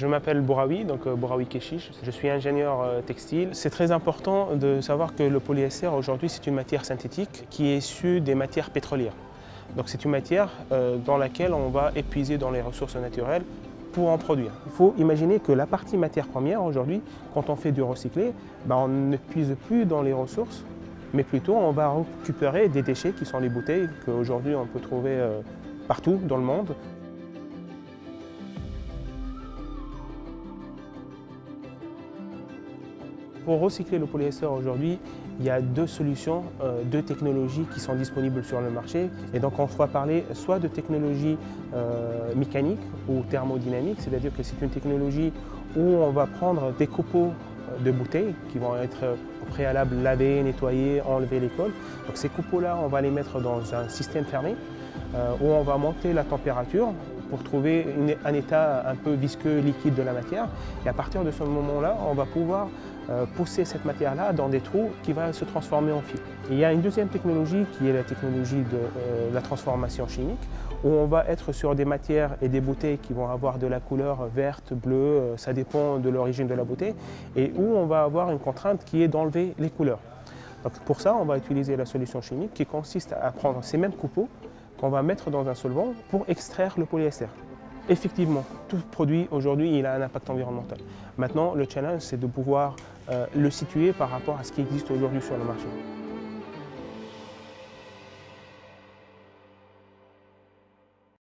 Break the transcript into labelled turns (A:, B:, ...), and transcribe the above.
A: Je m'appelle Bouraoui, donc Bouraoui Keshish. Je suis ingénieur textile. C'est très important de savoir que le polyester aujourd'hui c'est une matière synthétique qui est issue des matières pétrolières. Donc c'est une matière dans laquelle on va épuiser dans les ressources naturelles pour en produire. Il faut imaginer que la partie matière première aujourd'hui, quand on fait du recyclé, on ne puise plus dans les ressources, mais plutôt on va récupérer des déchets qui sont les bouteilles qu'aujourd'hui on peut trouver partout dans le monde. Pour recycler le polyester aujourd'hui, il y a deux solutions, deux technologies qui sont disponibles sur le marché. Et donc on va parler soit de technologie mécanique ou thermodynamique, c'est-à-dire que c'est une technologie où on va prendre des copeaux de bouteilles qui vont être au préalable lavés, nettoyés, enlever les cols. Donc ces copeaux-là, on va les mettre dans un système fermé où on va monter la température pour trouver un état un peu visqueux, liquide de la matière. Et à partir de ce moment-là, on va pouvoir pousser cette matière-là dans des trous qui va se transformer en fil. Et il y a une deuxième technologie qui est la technologie de la transformation chimique, où on va être sur des matières et des bouteilles qui vont avoir de la couleur verte, bleue, ça dépend de l'origine de la bouteille, et où on va avoir une contrainte qui est d'enlever les couleurs. Donc pour ça, on va utiliser la solution chimique qui consiste à prendre ces mêmes copeaux qu'on va mettre dans un solvant pour extraire le polyester. Effectivement, tout produit aujourd'hui il a un impact environnemental. Maintenant, le challenge c'est de pouvoir le situer par rapport à ce qui existe aujourd'hui sur le marché.